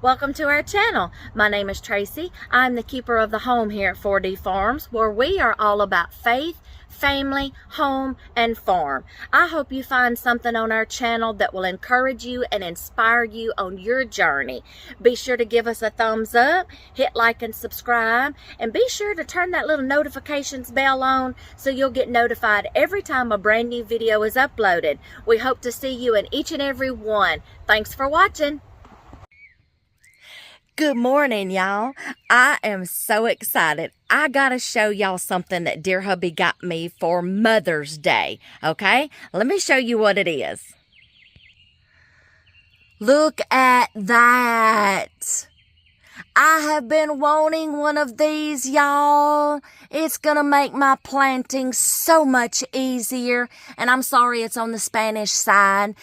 Welcome to our channel. My name is Tracy. I'm the keeper of the home here at 4D Farms, where we are all about faith, family, home, and farm. I hope you find something on our channel that will encourage you and inspire you on your journey. Be sure to give us a thumbs up, hit like and subscribe, and be sure to turn that little notifications bell on so you'll get notified every time a brand new video is uploaded. We hope to see you in each and every one. Thanks for watching. Good morning, y'all. I am so excited. I gotta show y'all something that dear hubby got me for Mother's Day, okay? Let me show you what it is. Look at that. I have been wanting one of these, y'all. It's gonna make my planting so much easier. And I'm sorry it's on the Spanish side.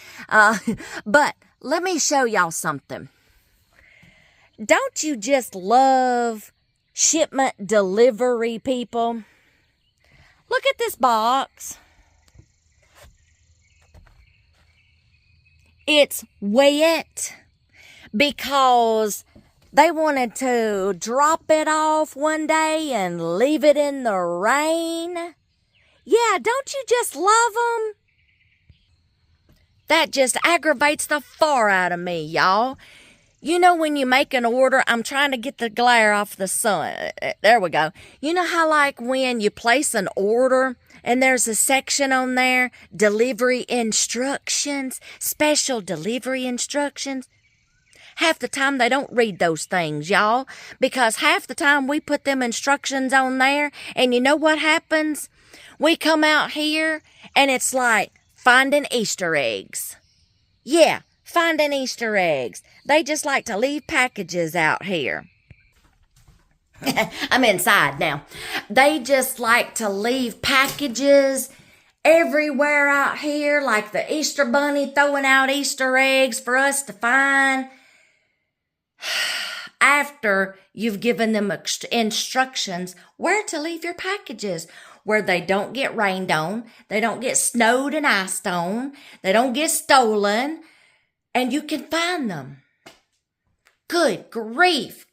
But let me show y'all something. Don't you just love shipment delivery people? Look at this box. It's wet because they wanted to drop it off one day and leave it in the rain. Yeah, don't you just love them? That just aggravates the far out of me, y'all. You know when you make an order, I'm trying to get the glare off the sun. There we go. You know how like when you place an order and there's a section on there, delivery instructions, special delivery instructions? Half the time they don't read those things, y'all, because half the time we put them instructions on there and you know what happens? We come out here and it's like finding Easter eggs. Yeah. Finding Easter eggs. They just like to leave packages out here. I'm inside now. They just like to leave packages everywhere out here, like the Easter Bunny throwing out Easter eggs for us to find. After you've given them instructions where to leave your packages, where they don't get rained on, they don't get snowed and iced on, they don't get stolen, and you can find them. Good grief.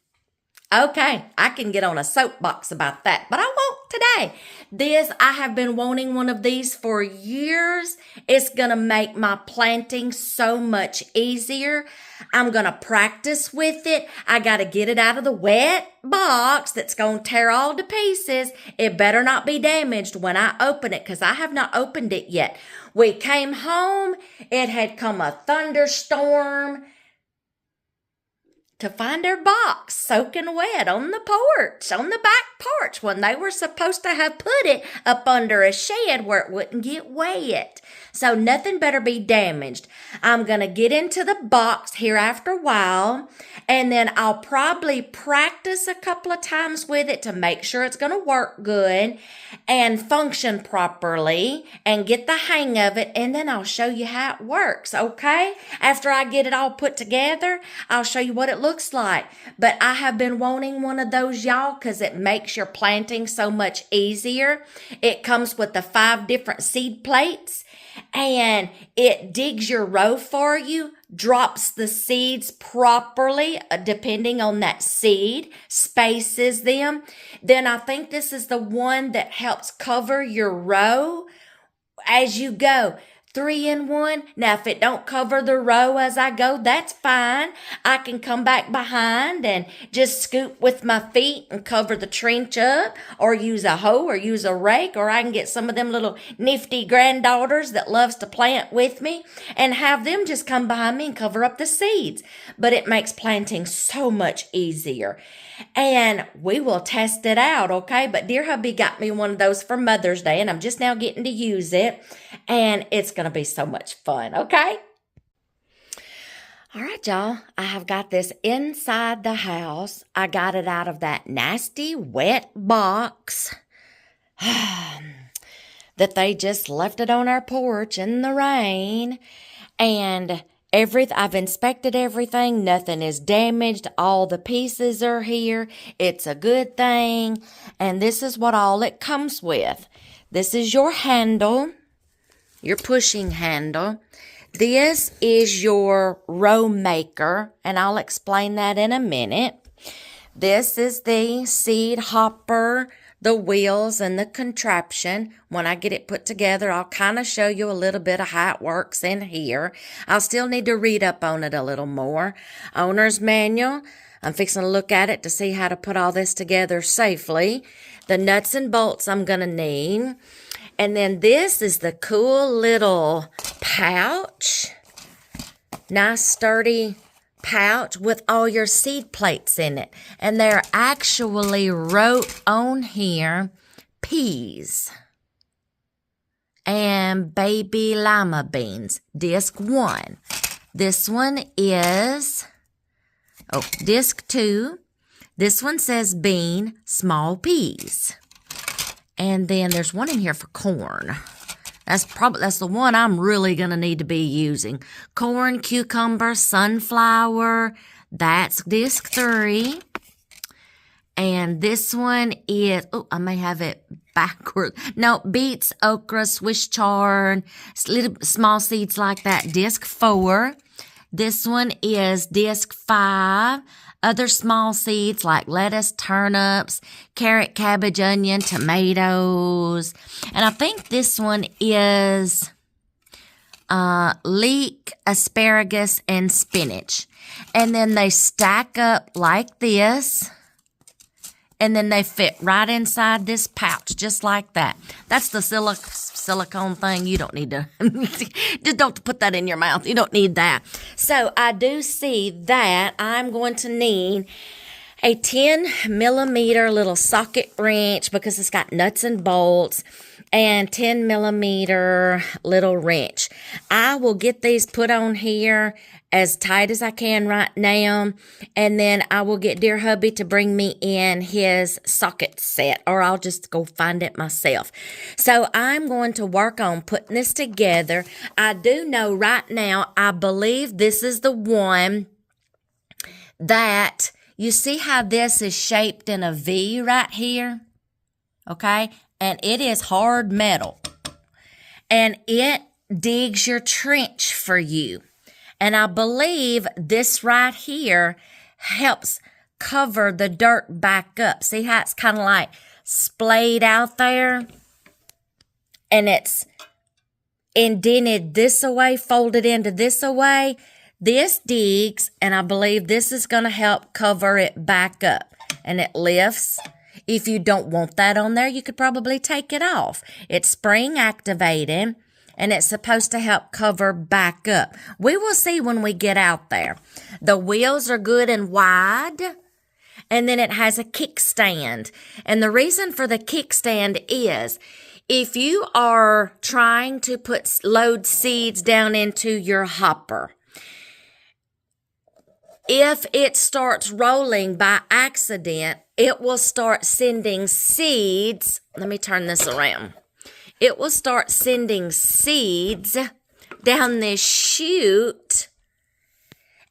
Okay, I can get on a soapbox about that, but I won't today. I have been wanting one of these for years. It's going to make my planting so much easier. I'm going to practice with it. I got to get it out of the wet box that's going to tear all to pieces. It better not be damaged when I open it because I have not opened it yet. We came home. It had come a thunderstorm to find our box soaking wet on the porch, on the back porch, when they were supposed to have put it up under a shed where it wouldn't get wet. So nothing better be damaged. I'm going to get into the box here after a while, and then I'll probably practice a couple of times with it to make sure it's going to work good and function properly and get the hang of it, and then I'll show you how it works, okay? After I get it all put together, I'll show you what it looks like. But I have been wanting one of those, y'all, because it makes your planting so much easier. It comes with the 5 different seed plates, and it digs your row for you, drops the seeds properly, depending on that seed, spaces them. Then I think this is the one that helps cover your row as you go. 3-in-1. Now, if it don't cover the row as I go, that's fine. I can come back behind and just scoop with my feet and cover the trench up, or use a hoe or use a rake, or I can get some of them little nifty granddaughters that loves to plant with me and have them just come behind me and cover up the seeds. But it makes planting so much easier. And we will test it out, okay? But dear hubby got me one of those for Mother's Day, and I'm just now getting to use it. And it's going to be so much fun, okay? All right, y'all. I have got this inside the house. I got it out of that nasty wet box that they just left it on our porch in the rain. And I've inspected everything. Nothing is damaged. All the pieces are here. It's a good thing. And this is what all it comes with. This is your handle, your pushing handle. This is your row maker, and I'll explain that in a minute. This is the seed hopper, the wheels, and the contraption. When I get it put together, I'll kind of show you a little bit of how it works in here. I'll still need to read up on it a little more. Owner's manual. I'm fixing to look at it to see how to put all this together safely. The nuts and bolts I'm going to need. And then this is the cool little pouch. Nice sturdy pouch with all your seed plates in it. And they're actually wrote on here peas and baby lima beans. Disc 1. This one is, disc 2. This one says bean, small peas. And then there's one in here for corn. That's the one I'm really going to need to be using. Corn, cucumber, sunflower. That's disc 3. And this one is, I may have it backwards. No, beets, okra, Swiss chard, little small seeds like that. Disc 4. This one is disc 5. Other small seeds like lettuce, turnips, carrot, cabbage, onion, tomatoes. And I think this one is leek, asparagus, and spinach. And then they stack up like this. And then they fit right inside this pouch, just like that. That's the silicone thing. You don't need to, just don't put that in your mouth. You don't need that. So I do see that I'm going to need a 10 millimeter little socket wrench because it's got nuts and bolts, and 10 millimeter little wrench. I will get these put on here as tight as I can right now, and then I will get dear hubby to bring me in his socket set, or I'll just go find it myself. So I'm going to work on putting this together. I do know right now, I believe this is the one that, you see how this is shaped in a V right here? Okay? And it is hard metal. And it digs your trench for you. And I believe this right here helps cover the dirt back up. See how it's kind of like splayed out there? And it's indented this away, folded into this away. This digs, and I believe this is going to help cover it back up. And it lifts. If you don't want that on there, you could probably take it off. It's spring activated. And it's supposed to help cover back up. We will see when we get out there. The wheels are good and wide. And then it has a kickstand. And the reason for the kickstand is if you are trying to load seeds down into your hopper, if it starts rolling by accident, it will start sending seeds. Let me turn this around. It will start sending seeds down this chute.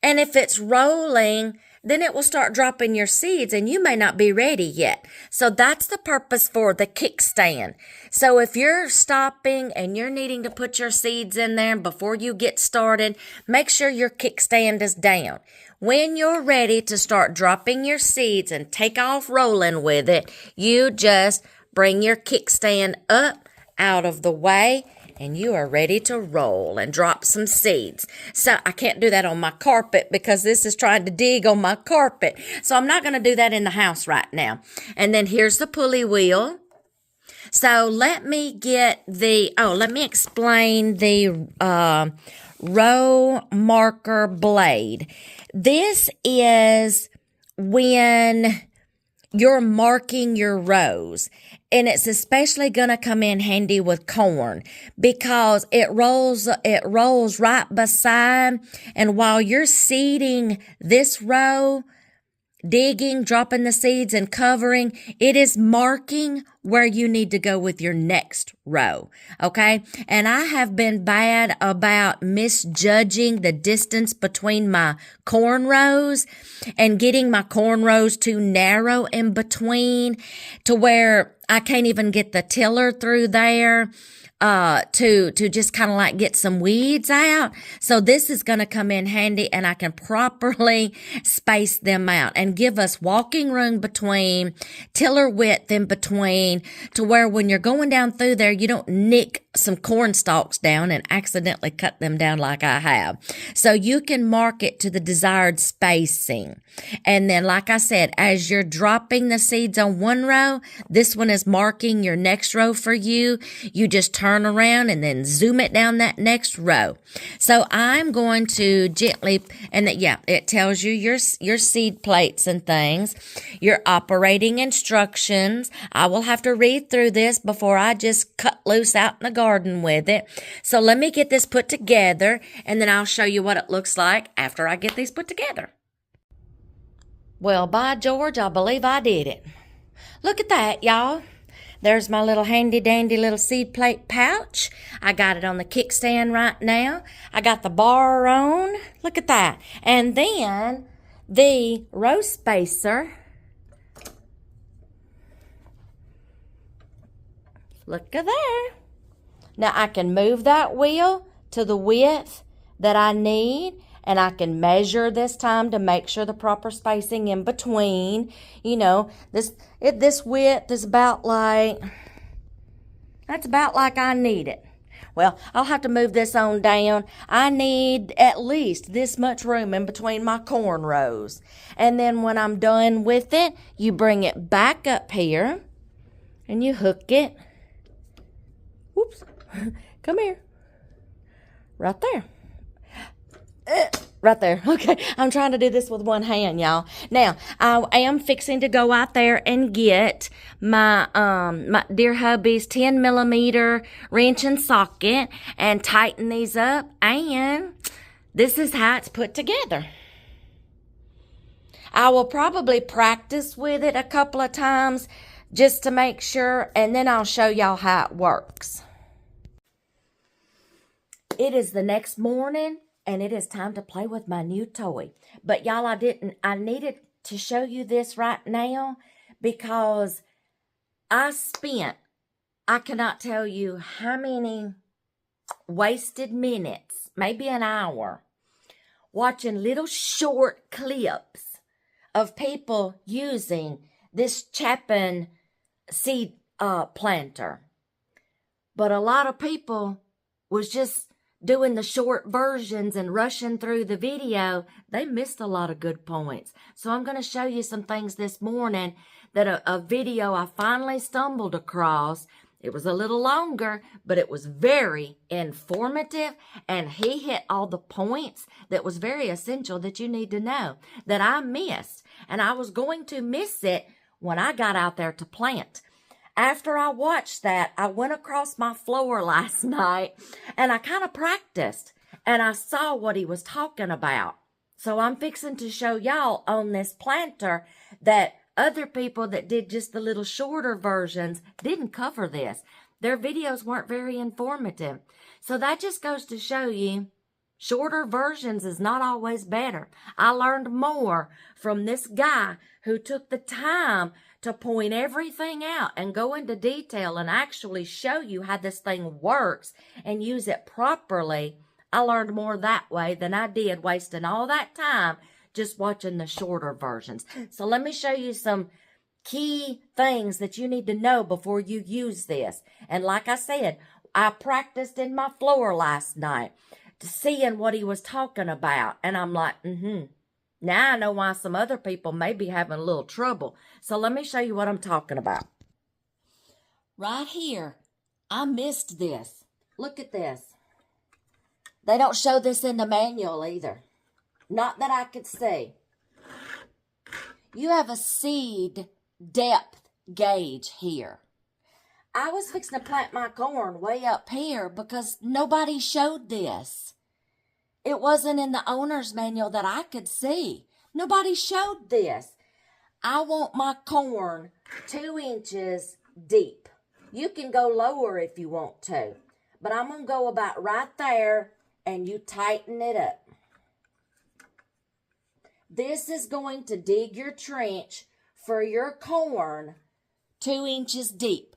And if it's rolling, then it will start dropping your seeds, and you may not be ready yet. So that's the purpose for the kickstand. So if you're stopping and you're needing to put your seeds in there before you get started, make sure your kickstand is down. When you're ready to start dropping your seeds and take off rolling with it, you just bring your kickstand up out of the way, and you are ready to roll and drop some seeds. So I can't do that on my carpet because this is trying to dig on my carpet. So I'm not going to do that in the house right now. And then here's the pulley wheel. So let me explain the row marker blade. This is when you're marking your rows. And it's especially going to come in handy with corn because it rolls right beside. And while you're seeding this row, digging, dropping the seeds and covering, it is marking where you need to go with your next row. Okay. And I have been bad about misjudging the distance between my corn rows and getting my corn rows too narrow in between to where I can't even get the tiller through there to just kind of like get some weeds out. So this is going to come in handy, and I can properly space them out and give us walking room between, tiller width in between, to where when you're going down through there, you don't nick some corn stalks down and accidentally cut them down like I have. So you can mark it to the desired spacing. And then, like I said, as you're dropping the seeds on one row, this one is marking your next row for you. You just turn around and then zoom it down that next row. So I'm going to gently, and it tells you your seed plates and things, your operating instructions. I will have to read through this before I just cut loose out in the garden with it. So let me get this put together, and then I'll show you what it looks like after I get these put together. Well, by George, I believe I did it. Look at that, y'all. There's my little handy-dandy little seed plate pouch. I got it on the kickstand right now. I got the bar on. Look at that. And then the row spacer. Look at there. Now I can move that wheel to the width that I need, and I can measure this time to make sure the proper spacing in between. You know, this width is about like I need it. Well, I'll have to move this on down. I need at least this much room in between my corn rows. And then when I'm done with it, you bring it back up here and you hook it. Whoops. Come here. Right there. Right there. Okay, I'm trying to do this with one hand, y'all. Now, I am fixing to go out there and get my dear hubby's 10 millimeter wrench and socket and tighten these up. And this is how it's put together. I will probably practice with it a couple of times just to make sure, and then I'll show y'all how it works. It is the next morning, and it is time to play with my new toy. But y'all, I needed to show you this right now because I cannot tell you how many wasted minutes, maybe an hour, watching little short clips of people using this Chapin seed planter. But a lot of people was just doing the short versions and rushing through the video. They missed a lot of good points. So I'm going to show you some things this morning that a video I finally stumbled across. It was a little longer, but it was very informative, and he hit all the points that was very essential that you need to know that I missed. And I was going to miss it when I got out there to plant. After I watched that, I went across my floor last night and I kind of practiced, and I saw what he was talking about. So I'm fixing to show y'all on this planter that other people that did just the little shorter versions didn't cover this. Their videos weren't very informative. So that just goes to show you shorter versions is not always better. I learned more from this guy who took the time to point everything out and go into detail and actually show you how this thing works and use it properly. I learned more that way than I did wasting all that time just watching the shorter versions. So let me show you some key things that you need to know before you use this. And like I said, I practiced in my floor last night, seeing what he was talking about. And I'm like, Now I know why some other people may be having a little trouble. So let me show you what I'm talking about. Right here, I missed this. Look at this. They don't show this in the manual either. Not that I could see. You have a seed depth gauge here. I was fixing to plant my corn way up here because nobody showed this. It wasn't in the owner's manual that I could see. Nobody showed this. I want my corn 2 inches deep. You can go lower if you want to, but I'm going to go about right there, and you tighten it up. This is going to dig your trench for your corn 2 inches deep.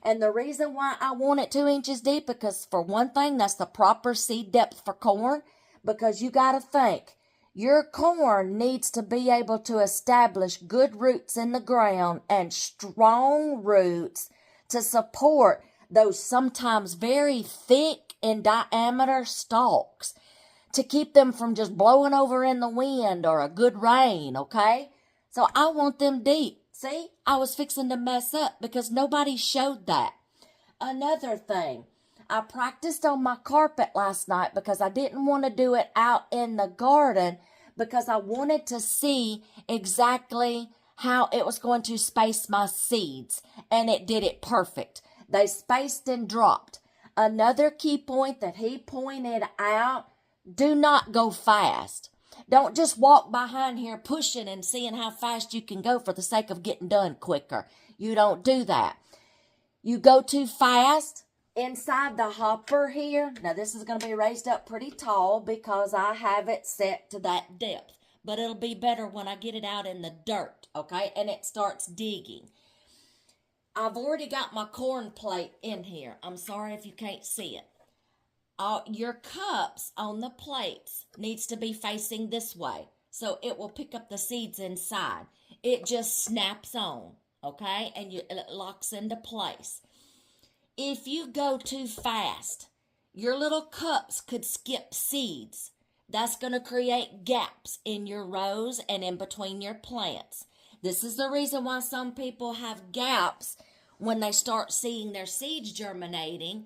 And the reason why I want it 2 inches deep, because for one thing, that's the proper seed depth for corn. Because you got to think, your corn needs to be able to establish good roots in the ground and strong roots to support those sometimes very thick in diameter stalks, to keep them from just blowing over in the wind or a good rain, okay? So I want them deep. See, I was fixing to mess up because nobody showed that. Another thing, I practiced on my carpet last night because I didn't want to do it out in the garden, because I wanted to see exactly how it was going to space my seeds, and it did it perfect. They spaced and dropped. Another key point that he pointed out, do not go fast. Don't just walk behind here pushing and seeing how fast you can go for the sake of getting done quicker. You don't do that. You go too fast inside the hopper here. Now this is going to be raised up pretty tall because I have it set to that depth. But it'll be better when I get it out in the dirt, okay? And it starts digging. I've already got my corn plate in here. I'm sorry if you can't see it. Your cups on the plates needs to be facing this way, so it will pick up the seeds inside. It just snaps on, okay? And it locks into place. If you go too fast, your little cups could skip seeds. That's going to create gaps in your rows and in between your plants. This is the reason why some people have gaps when they start seeing their seeds germinating.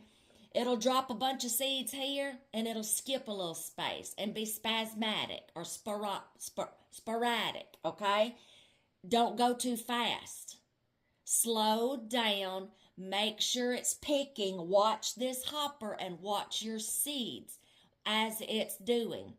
It'll drop a bunch of seeds here, and it'll skip a little space and be spasmodic or sporadic, okay? Don't go too fast. Slow down. Make sure it's picking. Watch this hopper and watch your seeds as it's doing.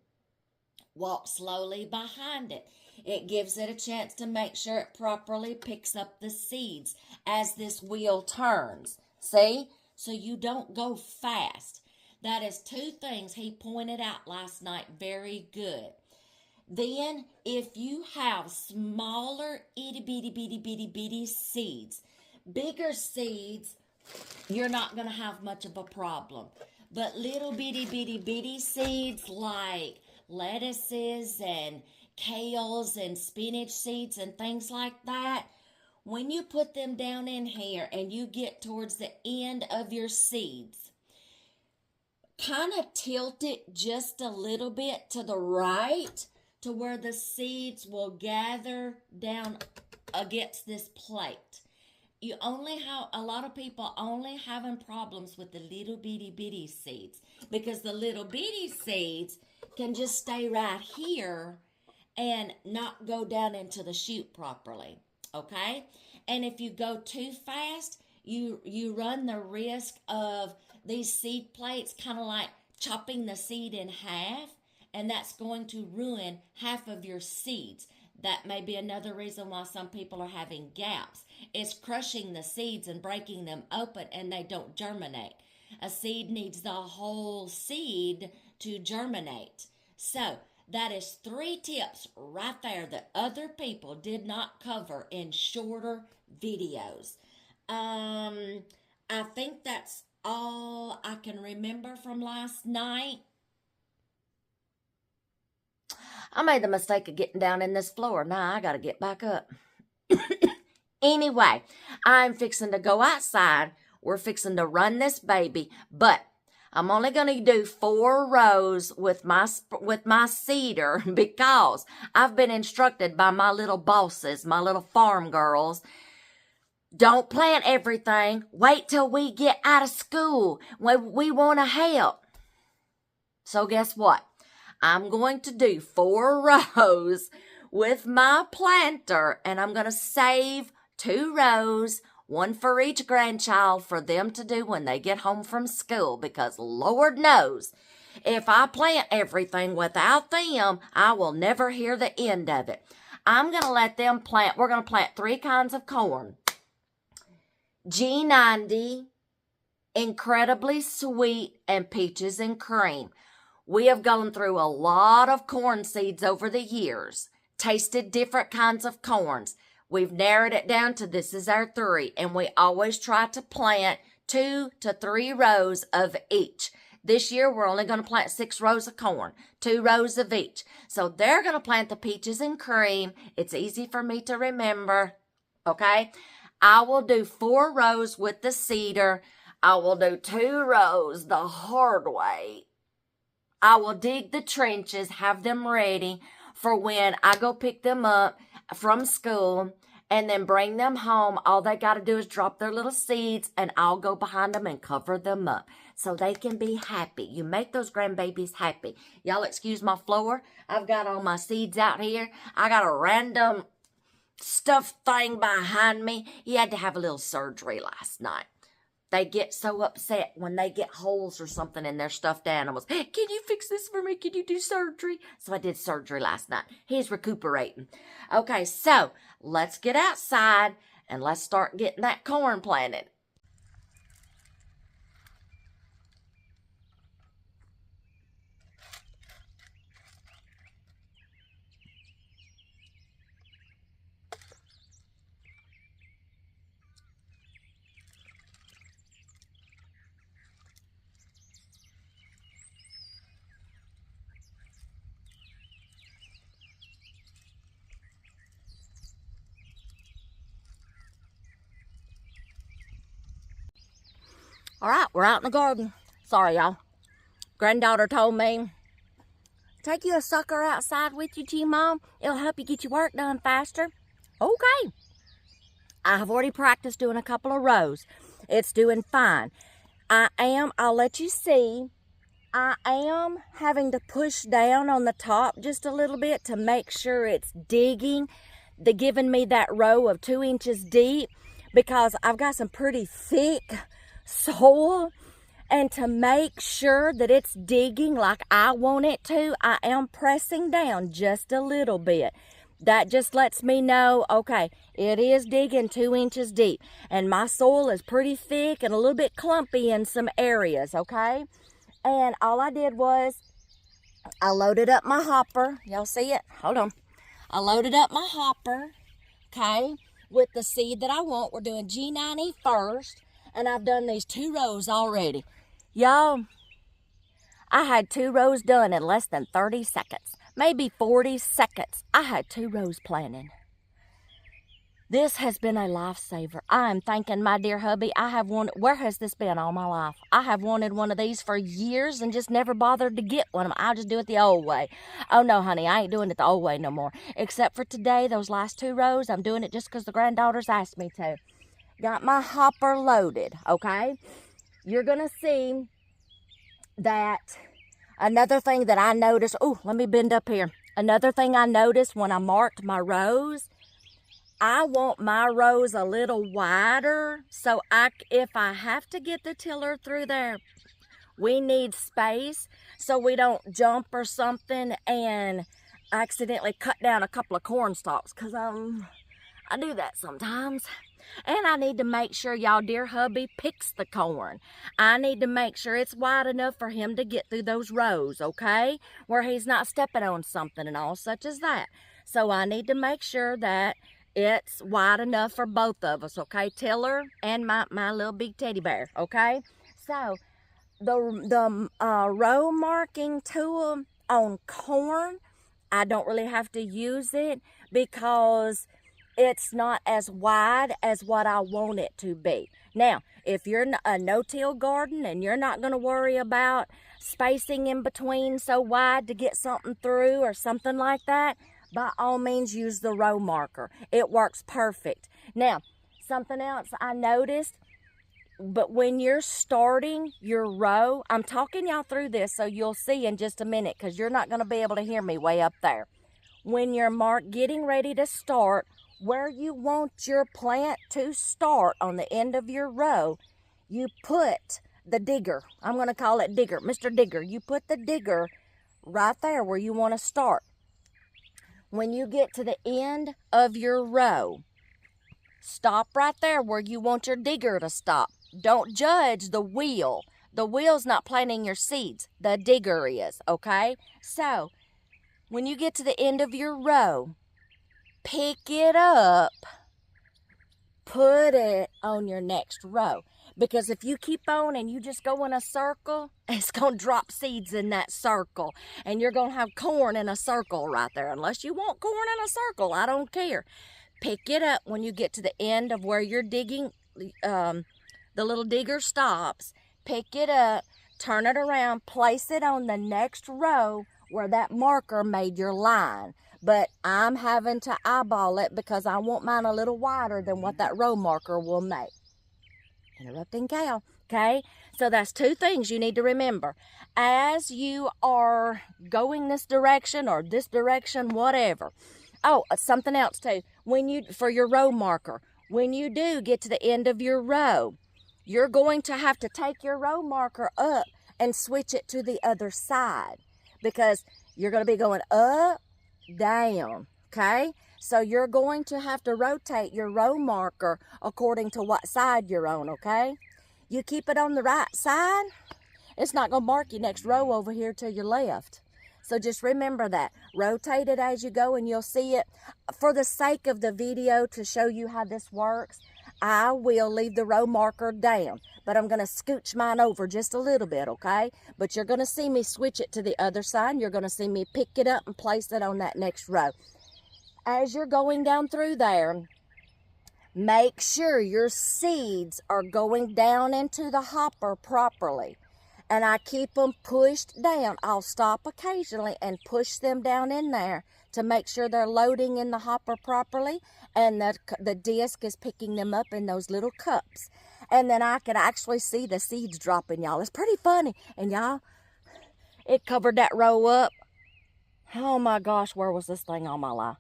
Walk slowly behind it. It gives it a chance to make sure it properly picks up the seeds as this wheel turns. See? So you don't go fast. That is 2 things he pointed out last night. Very good. Then, if you have smaller itty-bitty seeds, bigger seeds, you're not going to have much of a problem. But little bitty seeds like lettuces and kales and spinach seeds and things like that, when you put them down in here and you get towards the end of your seeds, kind of tilt it just a little bit to the right to where the seeds will gather down against this plate. A lot of people only having problems with the little bitty seeds, because the little bitty seeds can just stay right here and not go down into the shoot properly. Okay? And if you go too fast, you run the risk of these seed plates kind of like chopping the seed in half, and that's going to ruin half of your seeds. That may be another reason why some people are having gaps. It's crushing the seeds and breaking them open, and they don't germinate. A seed needs the whole seed to germinate. So, that is 3 tips right there that other people did not cover in shorter videos. I think that's all I can remember from last night. I made the mistake of getting down in this floor. Now I got to get back up. Anyway, I'm fixing to go outside. We're fixing to run this baby, but I'm only going to do 4 rows with my cedar because I've been instructed by my little bosses, my little farm girls. Don't plant everything. Wait till we get out of school when we want to help. So guess what? I'm going to do 4 rows with my planter, and I'm going to save 2 rows, 1 for each grandchild for them to do when they get home from school, because Lord knows, if I plant everything without them, I will never hear the end of it. I'm going to let them plant. We're going to plant 3 kinds of corn. G90, incredibly sweet, and peaches and cream. We have gone through a lot of corn seeds over the years, tasted different kinds of corns. We've narrowed it down to this is our 3, and we always try to plant 2 to 3 rows of each. This year, we're only going to plant 6 rows of corn, 2 rows of each. So they're going to plant the peaches and cream. It's easy for me to remember, okay? I will do 4 rows with the cedar. I will do 2 rows the hard way. I will dig the trenches, have them ready for when I go pick them up from school and then bring them home. All they got to do is drop their little seeds, and I'll go behind them and cover them up so they can be happy. You make those grandbabies happy. Y'all excuse my floor. I've got all my seeds out here. I got a random stuffed thing behind me. He had to have a little surgery last night. They get so upset when they get holes or something in their stuffed animals. Can you fix this for me? Can you do surgery? So I did surgery last night. He's recuperating. Okay, so let's get outside and let's start getting that corn planted. All right, we're out in the garden. Sorry, y'all. Granddaughter told me, take you a sucker outside with you, G-Mom. It'll help you get your work done faster. Okay. I have already practiced doing a couple of rows. It's doing fine. I'll let you see, I am having to push down on the top just a little bit to make sure it's digging. They're giving me that row of 2 inches deep because I've got some pretty thick soil, and to make sure that it's digging like I want it to, I am pressing down just a little bit. That just lets me know, okay, it is digging 2 inches deep, and my soil is pretty thick and a little bit clumpy in some areas, okay? And all I did was I loaded up my hopper. Y'all see it? Hold on. I loaded up my hopper, okay, with the seed that I want. We're doing G90 first. And I've done these 2 rows already. Y'all, I had 2 rows done in less than 30 seconds. Maybe 40 seconds. I had 2 rows planted. This has been a lifesaver. I am thanking my dear hubby. I have wanted, where has this been all my life? I have wanted one of these for years and just never bothered to get one. I'll just do it the old way. Oh no, honey, I ain't doing it the old way no more. Except for today, those last 2 rows, I'm doing it just because the granddaughters asked me to. Got my hopper loaded, okay? You're going to see that another thing that I noticed, oh, let me bend up here. Another thing I noticed when I marked my rows, I want my rows a little wider, so if I have to get the tiller through there, we need space so we don't jump or something and accidentally cut down a couple of corn stalks, because I do that sometimes. And I need to make sure y'all dear hubby picks the corn. I need to make sure it's wide enough for him to get through those rows, okay? Where he's not stepping on something and all such as that. So I need to make sure that it's wide enough for both of us, okay? Tiller and my little big teddy bear, okay? So the row marking tool on corn, I don't really have to use it because it's not as wide as what I want it to be. Now, if you're a no-till garden and you're not going to worry about spacing in between so wide to get something through or something like that, by all means use the row marker. It works perfect. Now, something else I noticed, but when you're starting your row, I'm talking y'all through this so you'll see in just a minute because you're not going to be able to hear me way up there. When you're getting ready to start, where you want your plant to start on the end of your row, you put the digger. I'm going to call it digger. Mr. Digger, you put the digger right there where you want to start. When you get to the end of your row, stop right there where you want your digger to stop. Don't judge the wheel. The wheel's not planting your seeds. The digger is, okay? So, when you get to the end of your row, pick it up put it on your next row. Because if you keep on and you just go in a circle, it's going to drop seeds in that circle. And you're going to have corn in a circle right there. Unless you want corn in a circle, I don't care. Pick it up when you get to the end of where you're digging, the little digger stops. Pick it up, turn it around, place it on the next row where that marker made your line. But I'm having to eyeball it because I want mine a little wider than what that row marker will make. Interrupting cow, okay? So that's two things you need to remember. As you are going this direction or this direction, whatever. Oh, something else too. For your row marker, when you do get to the end of your row, you're going to have to take your row marker up and switch it to the other side because you're going to be going up, down, okay? So you're going to have to rotate your row marker according to what side you're on, okay? You keep it on the right side, it's not going to mark your next row over here to your left. So just remember that. Rotate it as you go and you'll see it. For the sake of the video to show you how this works, I will leave the row marker down, but I'm going to scooch mine over just a little bit, okay? But you're going to see me switch it to the other side. You're going to see me pick it up and place it on that next row. As you're going down through there, make sure your seeds are going down into the hopper properly. And I keep them pushed down. I'll stop occasionally and push them down in there to make sure they're loading in the hopper properly and that the disc is picking them up in those little cups. And then I can actually see the seeds dropping, y'all. It's pretty funny. And y'all, it covered that row up. Oh my gosh, where was this thing all my life?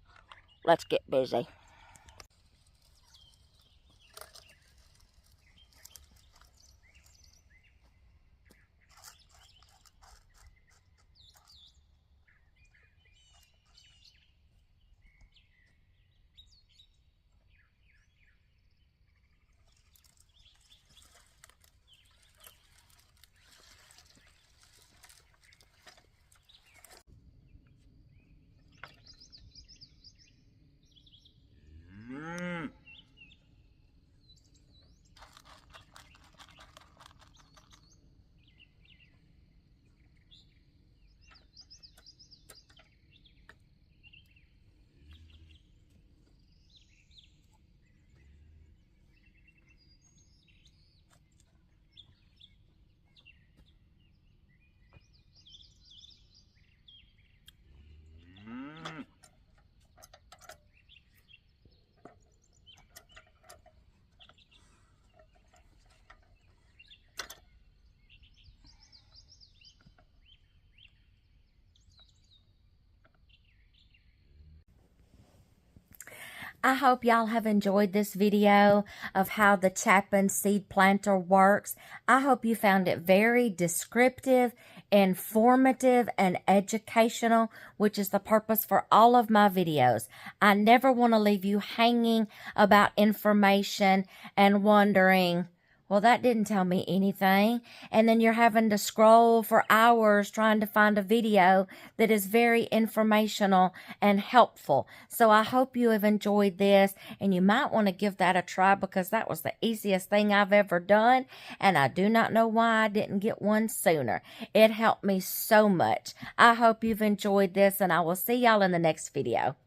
Let's get busy. I hope y'all have enjoyed this video of how the Chapin seed planter works. I hope you found it very descriptive, informative, and educational, which is the purpose for all of my videos. I never want to leave you hanging about information and wondering, well, that didn't tell me anything. And then you're having to scroll for hours trying to find a video that is very informational and helpful. So I hope you have enjoyed this, and you might want to give that a try because that was the easiest thing I've ever done. And I do not know why I didn't get one sooner. It helped me so much. I hope you've enjoyed this, and I will see y'all in the next video.